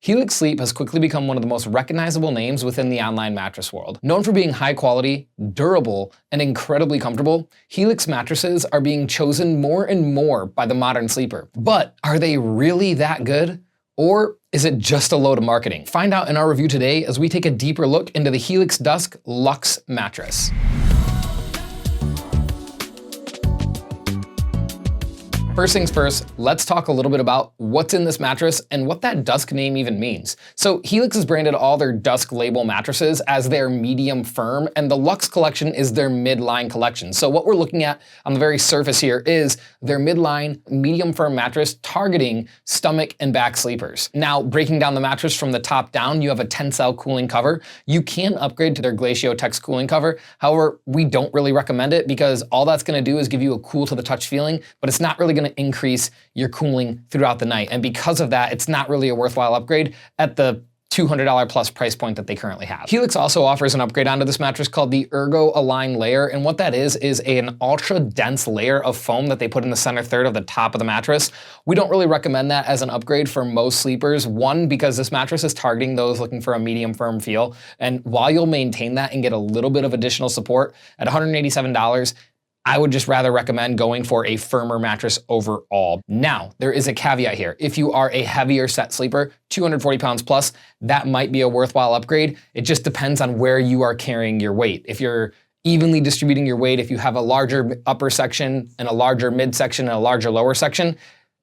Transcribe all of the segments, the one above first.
Helix Sleep has quickly become one of the most recognizable names within the online mattress world. Known for being high quality, durable, and incredibly comfortable, Helix mattresses are being chosen more and more by the modern sleeper. But are they really that good? Or is it just a load of marketing? Find out in our review today as we take a deeper look into the Helix Dusk Luxe mattress. First things first, let's talk a little bit about what's in this mattress and what that Dusk name even means. So Helix has branded all their Dusk label mattresses as their medium firm, and the Luxe collection is their midline collection. So what we're looking at on the very surface here is their midline medium firm mattress targeting stomach and back sleepers. Now, breaking down the mattress from the top down, you have a tensile cooling cover. You can upgrade to their Glacio Tex cooling cover. However, we don't really recommend it because all that's gonna do is give you a cool to the touch feeling, but it's not really gonna increase your cooling throughout the night. And because of that, it's not really a worthwhile upgrade at the $200 plus price point that they currently have. Helix also offers an upgrade onto this mattress called the Ergo Align layer. And what that is an ultra dense layer of foam that they put in the center third of the top of the mattress. We don't really recommend that as an upgrade for most sleepers. One, because this mattress is targeting those looking for a medium firm feel. And while you'll maintain that and get a little bit of additional support at $187, I would just rather recommend going for a firmer mattress overall. Now, there is a caveat here. If you are a heavier set sleeper, 240 pounds plus, that might be a worthwhile upgrade. It just depends on where you are carrying your weight. If you're evenly distributing your weight, if you have a larger upper section and a larger mid section and a larger lower section,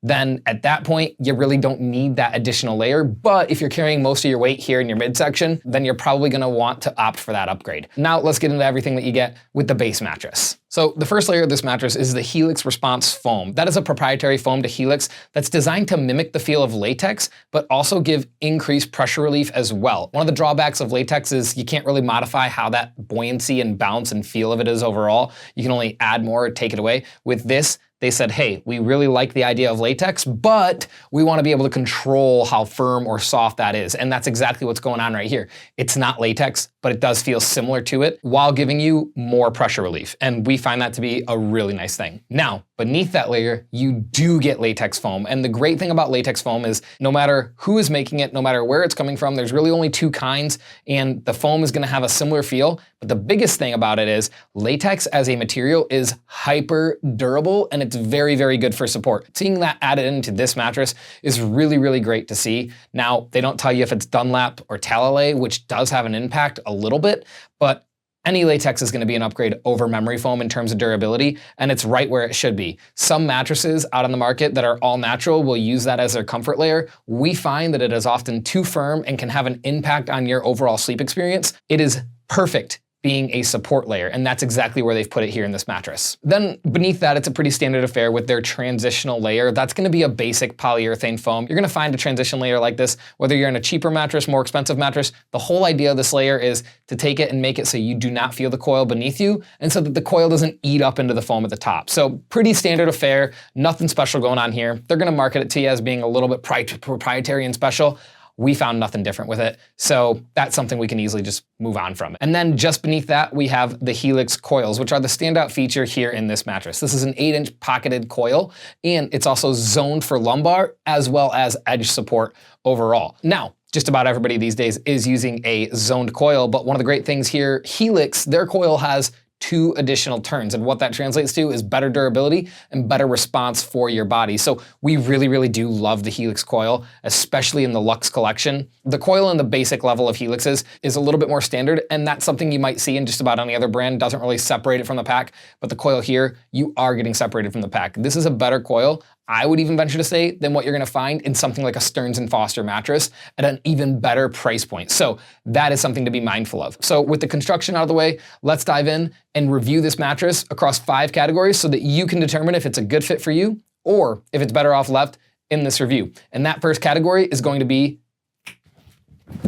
then at that point, you really don't need that additional layer. But if you're carrying most of your weight here in your midsection, then you're probably gonna want to opt for that upgrade. Now let's get into everything that you get with the base mattress. So the first layer of this mattress is the Helix Response Foam. That is a proprietary foam to Helix that's designed to mimic the feel of latex, but also give increased pressure relief as well. One of the drawbacks of latex is you can't really modify how that buoyancy and bounce and feel of it is overall. You can only add more or take it away. With this, they said, hey, we really like the idea of latex, but we want to be able to control how firm or soft that is. And that's exactly what's going on right here. It's not latex, but it does feel similar to it while giving you more pressure relief. And we find that to be a really nice thing. Now, beneath that layer, you do get latex foam. And the great thing about latex foam is no matter who is making it, no matter where it's coming from, there's really only two kinds, and the foam is gonna have a similar feel. But the biggest thing about it is latex as a material is hyper durable, and it's very, very good for support. Seeing that added into this mattress is really, really great to see. Now, they don't tell you if it's Dunlap or Talalay, which does have an impact a little bit, but any latex is going to be an upgrade over memory foam in terms of durability, and it's right where it should be. Some mattresses out on the market that are all natural will use that as their comfort layer. We find that it is often too firm and can have an impact on your overall sleep experience. It is perfect being a support layer, and that's exactly where they've put it here in this mattress. Then beneath that, it's a pretty standard affair with their transitional layer. That's gonna be a basic polyurethane foam. You're gonna find a transition layer like this, whether you're in a cheaper mattress, more expensive mattress. The whole idea of this layer is to take it and make it so you do not feel the coil beneath you, and so that the coil doesn't eat up into the foam at the top. So pretty standard affair, nothing special going on here. They're gonna market it to you as being a little bit proprietary and special. We found nothing different with it, so that's something we can easily just move on from. And then just beneath that, we have the Helix coils, which are the standout feature here in this mattress. This is an 8-inch pocketed coil, and it's also zoned for lumbar as well as edge support overall. Now, just about everybody these days is using a zoned coil, but one of the great things here, Helix, their coil has 2 additional turns. And what that translates to is better durability and better response for your body. So we really, really do love the Helix coil, especially in the Luxe collection. The coil in the basic level of Helixes is a little bit more standard, and that's something you might see in just about any other brand. Doesn't really separate it from the pack, but the coil here, you are getting separated from the pack. This is a better coil, I would even venture to say, than what you're gonna find in something like a Stearns & Foster mattress at an even better price point. So that is something to be mindful of. So with the construction out of the way, let's dive in and review this mattress across 5 categories so that you can determine if it's a good fit for you or if it's better off left in this review. And that first category is going to be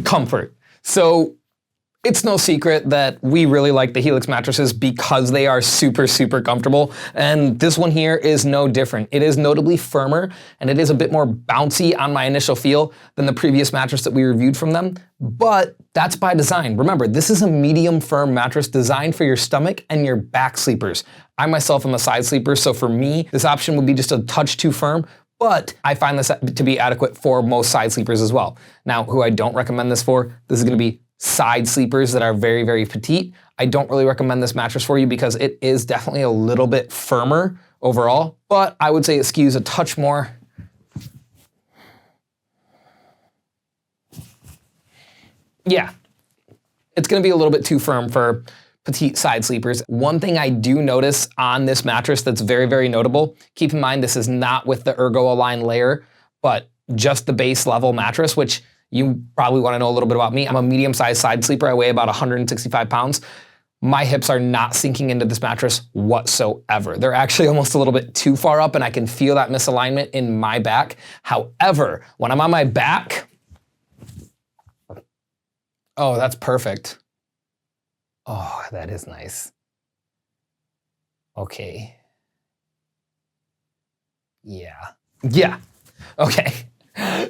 comfort. So it's no secret that we really like the Helix mattresses because they are super, super comfortable. And this one here is no different. It is notably firmer and it is a bit more bouncy on my initial feel than the previous mattress that we reviewed from them. But that's by design. Remember, this is a medium firm mattress designed for your stomach and your back sleepers. I myself am a side sleeper, so for me, this option would be just a touch too firm. but I find this to be adequate for most side sleepers as well. Now, who I don't recommend this for, this is gonna be side sleepers that are very, very petite. I don't really recommend this mattress for you because it is definitely a little bit firmer overall, but I would say it skews a touch more. Yeah, it's gonna be a little bit too firm for petite side sleepers. One thing I do notice on this mattress that's very, very notable, keep in mind this is not with the Ergo Align layer, but just the base level mattress, which you probably wanna know a little bit about me. I'm a medium-sized side sleeper. I weigh about 165 pounds. My hips are not sinking into this mattress whatsoever. They're actually almost a little bit too far up and I can feel that misalignment in my back. However, when I'm on my back, oh, that's perfect. Oh, that is nice. Okay. Yeah. Okay.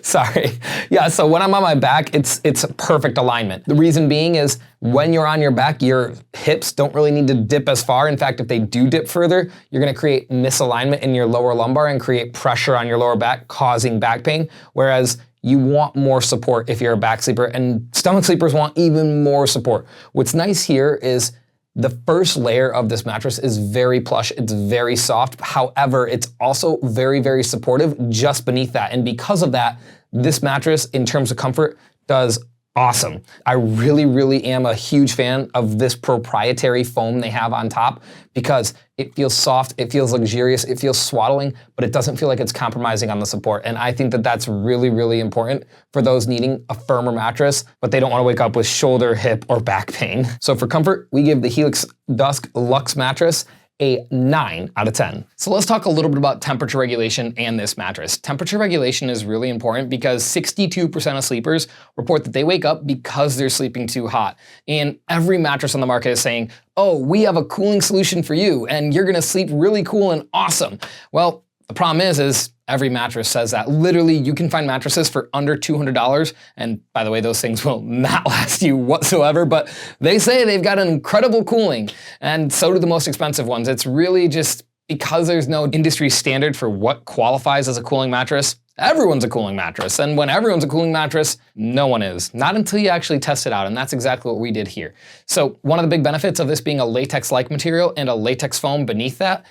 Sorry. Yeah, so when I'm on my back, it's perfect alignment. The reason being is when you're on your back, your hips don't really need to dip as far. In fact, if they do dip further, you're gonna create misalignment in your lower lumbar and create pressure on your lower back, causing back pain. Whereas you want more support if you're a back sleeper, and stomach sleepers want even more support. What's nice here is the first layer of this mattress is very plush, it's very soft. However, it's also very, very supportive just beneath that. And because of that, this mattress, in terms of comfort, does awesome. I really, really am a huge fan of this proprietary foam they have on top because it feels soft, it feels luxurious, it feels swaddling, but it doesn't feel like it's compromising on the support. And I think that that's really, really important for those needing a firmer mattress, but they don't want to wake up with shoulder, hip, or back pain. So for comfort, we give the Helix Dusk Luxe mattress a 9 out of 10. So let's talk a little bit about temperature regulation and this mattress. Temperature regulation is really important because 62% of sleepers report that they wake up because they're sleeping too hot. And every mattress on the market is saying, oh, we have a cooling solution for you and you're gonna sleep really cool and awesome. Well, the problem is every mattress says that. Literally, you can find mattresses for under $200. And by the way, those things will not last you whatsoever, but they say they've got an incredible cooling. And so do the most expensive ones. It's really just because there's no industry standard for what qualifies as a cooling mattress. Everyone's a cooling mattress. And when everyone's a cooling mattress, no one is. Not until you actually test it out. And that's exactly what we did here. So one of the big benefits of this being a latex-like material and a latex foam beneath that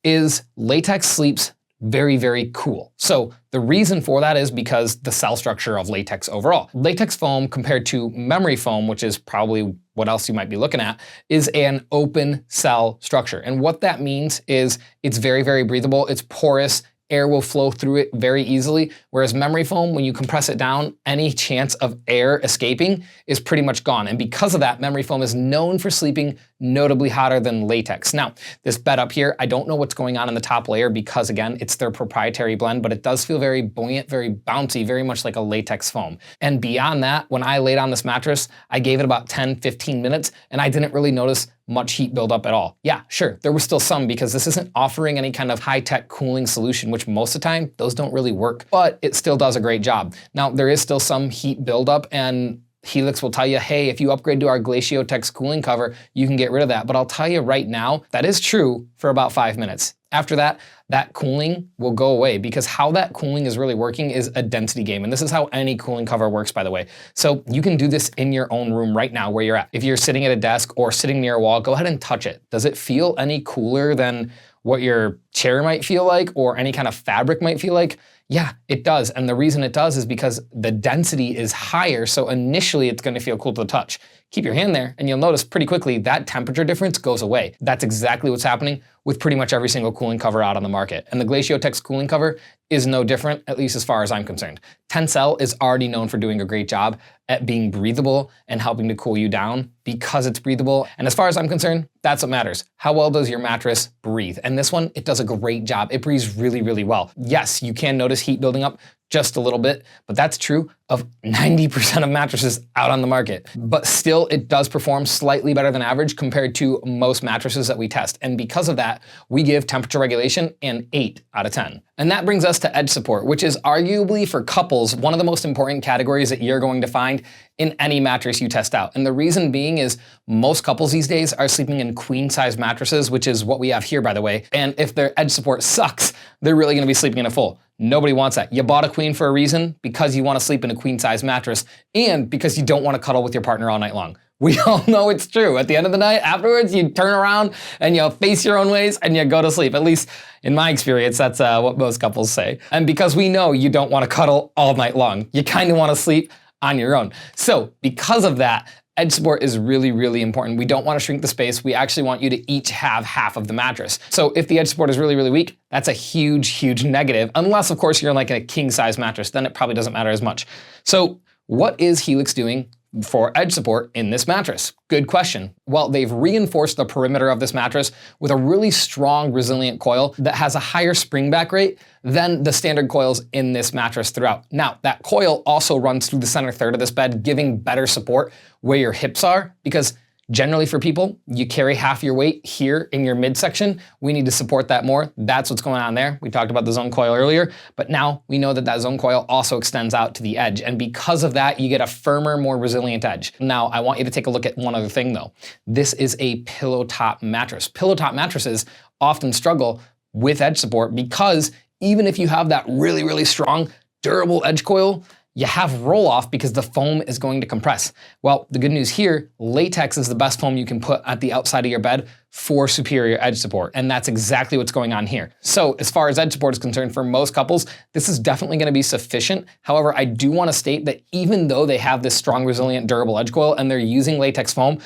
is latex sleeps very, very cool. So the reason for that is because the cell structure of latex overall. Latex foam compared to memory foam, which is probably what else you might be looking at, is an open cell structure. And what that means is it's very, very breathable, it's porous, air will flow through it very easily, whereas memory foam, when you compress it down, any chance of air escaping is pretty much gone. And because of that, memory foam is known for sleeping notably hotter than latex. Now, this bed up here, I don't know what's going on in the top layer because again, it's their proprietary blend, but it does feel very buoyant, very bouncy, very much like a latex foam. And beyond that, when I laid on this mattress, I gave it about 10, 15 minutes and I didn't really notice much heat buildup at all. Yeah, sure, there was still some because this isn't offering any kind of high-tech cooling solution, which most of the time, those don't really work, but it still does a great job. Now, there is still some heat buildup and Helix will tell you, hey, if you upgrade to our Glaciotex cooling cover, you can get rid of that. But I'll tell you right now, that is true for about 5 minutes. After that, that cooling will go away because how that cooling is really working is a density game. And this is how any cooling cover works, by the way. So you can do this in your own room right now where you're at. If you're sitting at a desk or sitting near a wall, go ahead and touch it. Does it feel any cooler than what your chair might feel like or any kind of fabric might feel like? Yeah, it does. And the reason it does is because the density is higher. So initially it's gonna feel cool to the touch. Keep your hand there and you'll notice pretty quickly that temperature difference goes away. That's exactly what's happening with pretty much every single cooling cover out on the market. And the Glaciotex cooling cover is no different, at least as far as I'm concerned. Tencel is already known for doing a great job at being breathable and helping to cool you down because it's breathable. And as far as I'm concerned, that's what matters. How well does your mattress breathe? And this one, it does a great job. It breathes really, really well. Yes, you can notice heat building up just a little bit, but that's true of 90% of mattresses out on the market. But still, it does perform slightly better than average compared to most mattresses that we test. And because of that, we give temperature regulation an 8 out of 10. And that brings us to edge support, which is arguably for couples, one of the most important categories that you're going to find in any mattress you test out. And the reason being is most couples these days are sleeping in queen size mattresses, which is what we have here, by the way. And if their edge support sucks, they're really gonna be sleeping in a full. Nobody wants that. You bought a queen for a reason, because you wanna sleep in a queen size mattress and because you don't wanna cuddle with your partner all night long. We all know it's true. At the end of the night, afterwards, you turn around and you face your own ways and you go to sleep. At least in my experience, that's what most couples say. And because we know you don't wanna cuddle all night long, you kinda wanna sleep on your own. So because of that, edge support is really, really important. We don't want to shrink the space. We actually want you to each have half of the mattress. So if the edge support is really, really weak, that's a huge, huge negative. Unless, of course, you're like in a king size mattress, then it probably doesn't matter as much. So what is Helix doing for edge support in this mattress? Good question. Well, they've reinforced the perimeter of this mattress with a really strong, resilient coil that has a higher spring back rate than the standard coils in this mattress throughout. Now, that coil also runs through the center third of this bed, giving better support where your hips are, because generally for people, you carry half your weight here in your midsection. We need to support that more. That's what's going on there. We talked about the zone coil earlier, but now we know that that zone coil also extends out to the edge. And because of that, you get a firmer, more resilient edge. Now, I want you to take a look at one other thing though. This is a pillow top mattress. Pillow top mattresses often struggle with edge support because even if you have that really, really strong, durable edge coil, you have roll off because the foam is going to compress. Well, the good news here, latex is the best foam you can put at the outside of your bed for superior edge support. And that's exactly what's going on here. So as far as edge support is concerned, for most couples, this is definitely gonna be sufficient. However, I do wanna state that even though they have this strong, resilient, durable edge coil and they're using latex foam,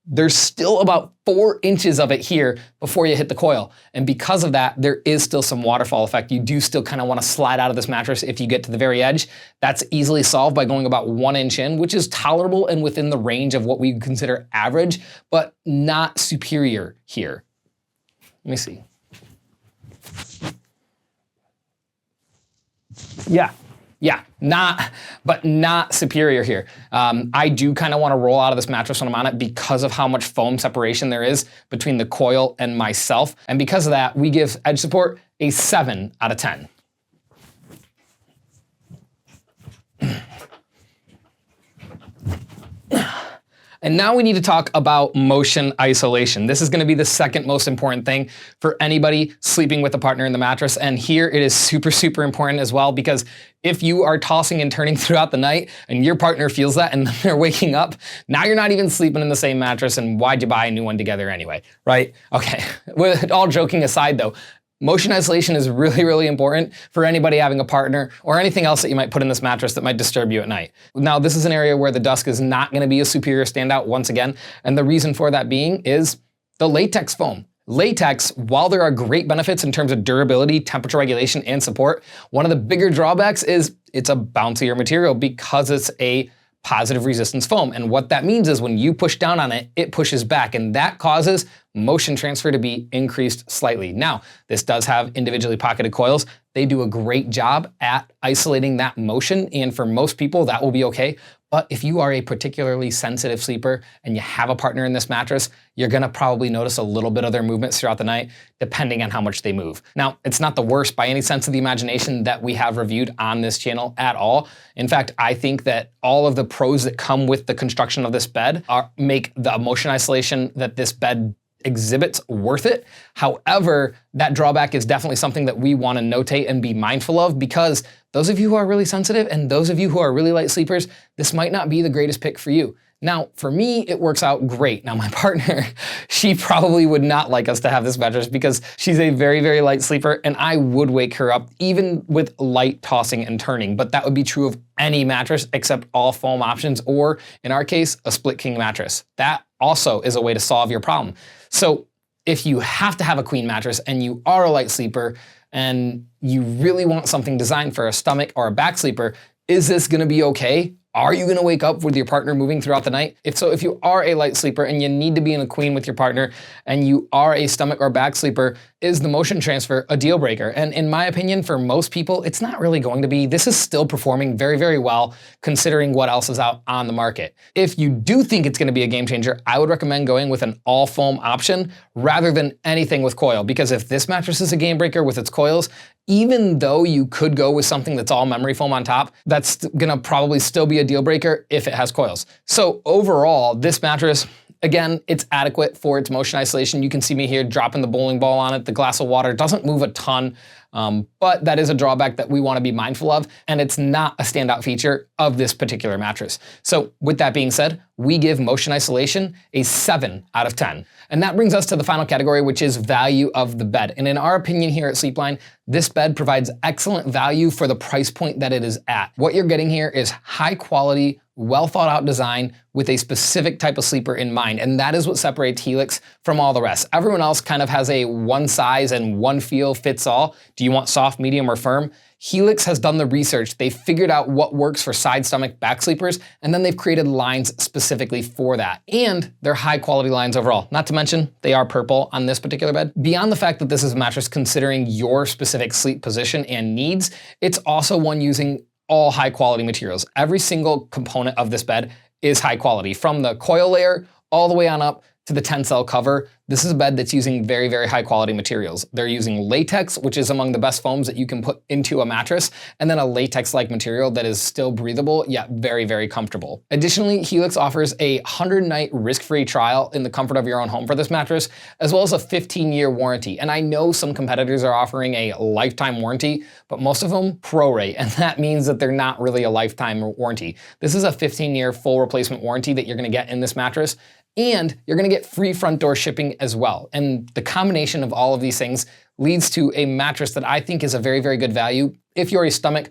there's still about 4 inches of it here before you hit the coil. And because of that, there is still some waterfall effect. You do still kind of want to slide out of this mattress if you get to the very edge. That's easily solved by going about 1 inch in, which is tolerable and within the range of what we consider average, but not superior here. Let me see. Yeah, not superior here. I do kind of want to roll out of this mattress when I'm on it because of how much foam separation there is between the coil and myself. And because of that, we give edge support a 7 out of 10. And now we need to talk about motion isolation. This is gonna be the second most important thing for anybody sleeping with a partner in the mattress. And here it is super, super important as well, because if you are tossing and turning throughout the night and your partner feels that and they're waking up, now you're not even sleeping in the same mattress, and why'd you buy a new one together anyway, right? Okay, with all joking aside though, motion isolation is really, really important for anybody having a partner or anything else that you might put in this mattress that might disturb you at night. Now, this is an area where the Dusk is not gonna be a superior standout once again, and the reason for that being is the latex foam. Latex, while there are great benefits in terms of durability, temperature regulation, and support, one of the bigger drawbacks is it's a bouncier material because it's a positive resistance foam. And what that means is when you push down on it, it pushes back, and that causes motion transfer to be increased slightly. Now, this does have individually pocketed coils. They do a great job at isolating that motion, and for most people, that will be okay. But if you are a particularly sensitive sleeper and you have a partner in this mattress, you're gonna probably notice a little bit of their movements throughout the night, depending on how much they move. Now, it's not the worst by any sense of the imagination that we have reviewed on this channel at all. In fact, I think that all of the pros that come with the construction of this bed make the motion isolation that this bed exhibits worth it. However, that drawback is definitely something that we want to notate and be mindful of, because those of you who are really sensitive and those of you who are really light sleepers, this might not be the greatest pick for you. Now, for me, it works out great. Now, my partner, she probably would not like us to have this mattress because she's a very, very light sleeper, and I would wake her up even with light tossing and turning. But that would be true of any mattress except all foam options, or in our case, a split king mattress. That also is a way to solve your problem. So if you have to have a queen mattress and you are a light sleeper and you really want something designed for a stomach or a back sleeper, is this gonna be okay? Are you gonna wake up with your partner moving throughout the night? If so, if you are a light sleeper and you need to be in a queen with your partner and you are a stomach or back sleeper, is the motion transfer a deal breaker? And in my opinion, for most people, it's not really going to be. This is still performing very, very well considering what else is out on the market. If you do think it's going to be a game changer, I would recommend going with an all foam option rather than anything with coil, because if this mattress is a game breaker with its coils, even though you could go with something that's all memory foam on top, that's gonna probably still be a deal breaker if it has coils. So overall, this mattress, again, it's adequate for its motion isolation. You can see me here dropping the bowling ball on it. The glass of water doesn't move a ton, but that is a drawback that we wanna be mindful of, and it's not a standout feature of this particular mattress. So with that being said, we give motion isolation a 7 out of 10. And that brings us to the final category, which is value of the bed. And in our opinion here at Sleepline, this bed provides excellent value for the price point that it is at. What you're getting here is high quality, well thought out design with a specific type of sleeper in mind. And that is what separates Helix from all the rest. Everyone else kind of has a one size and one feel fits all. Do you want soft, medium, or firm? Helix has done the research. They've figured out what works for side stomach back sleepers, and then they've created lines specifically for that. And they're high quality lines overall. Not to mention, they are purple on this particular bed. Beyond the fact that this is a mattress considering your specific sleep position and needs, it's also one using all high quality materials. Every single component of this bed is high quality, from the coil layer all the way on up to the tensile cover. This is a bed that's using very, very high quality materials. They're using latex, which is among the best foams that you can put into a mattress, and then a latex-like material that is still breathable, yet very, very comfortable. Additionally, Helix offers a 100-night risk-free trial in the comfort of your own home for this mattress, as well as a 15-year warranty. And I know some competitors are offering a lifetime warranty, but most of them prorate, and that means that they're not really a lifetime warranty. This is a 15-year full replacement warranty that you're gonna get in this mattress, and you're gonna get free front door shipping as well. And the combination of all of these things leads to a mattress that I think is a very, very good value. If you're a stomach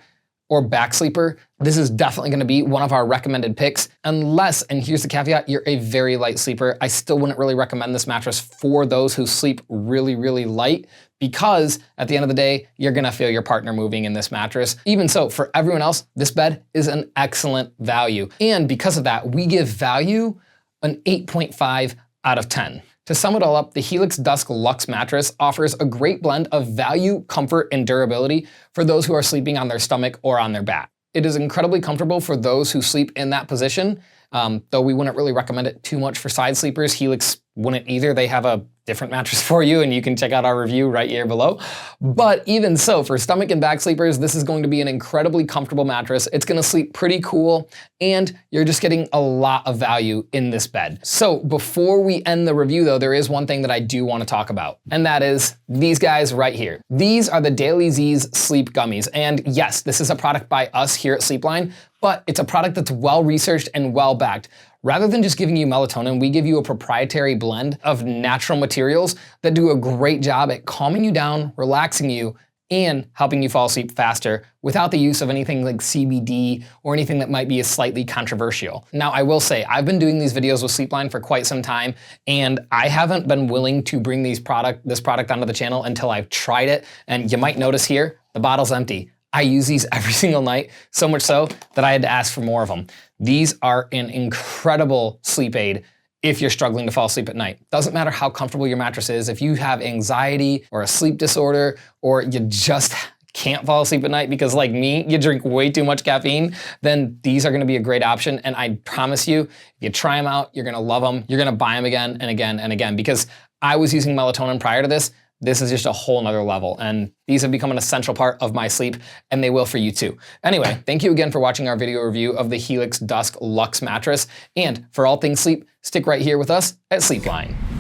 or back sleeper, this is definitely gonna be one of our recommended picks, unless, and here's the caveat, you're a very light sleeper. I still wouldn't really recommend this mattress for those who sleep really, really light, because at the end of the day, you're gonna feel your partner moving in this mattress. Even so, for everyone else, this bed is an excellent value. And because of that, we give value an 8.5 out of 10. To sum it all up, the Helix Dusk Luxe mattress offers a great blend of value, comfort, and durability for those who are sleeping on their stomach or on their back. It is incredibly comfortable for those who sleep in that position, though we wouldn't really recommend it too much for side sleepers. Helix wouldn't either. They have a different mattress for you, and you can check out our review right here below. But even so, for stomach and back sleepers, this is going to be an incredibly comfortable mattress. It's gonna sleep pretty cool, and you're just getting a lot of value in this bed. So before we end the review though, there is one thing that I do wanna talk about, and that is these guys right here. These are the Daily Z's Sleep Gummies. And yes, this is a product by us here at Sleepline, but it's a product that's well researched and well backed. Rather than just giving you melatonin, we give you a proprietary blend of natural materials that do a great job at calming you down, relaxing you, and helping you fall asleep faster without the use of anything like CBD or anything that might be slightly controversial. Now, I will say, I've been doing these videos with Sleepline for quite some time, and I haven't been willing to bring this product onto the channel until I've tried it. And you might notice here, the bottle's empty. I use these every single night, so much so that I had to ask for more of them. These are an incredible sleep aid if you're struggling to fall asleep at night. Doesn't matter how comfortable your mattress is, if you have anxiety or a sleep disorder, or you just can't fall asleep at night because, like me, you drink way too much caffeine, then these are gonna be a great option. And I promise you, if you try them out, you're gonna love them. You're gonna buy them again and again and again, because I was using melatonin prior to this. This is just a whole nother level, and these have become an essential part of my sleep, and they will for you too. Anyway, thank you again for watching our video review of the Helix Dusk Luxe mattress, and for all things sleep, stick right here with us at Sleepline.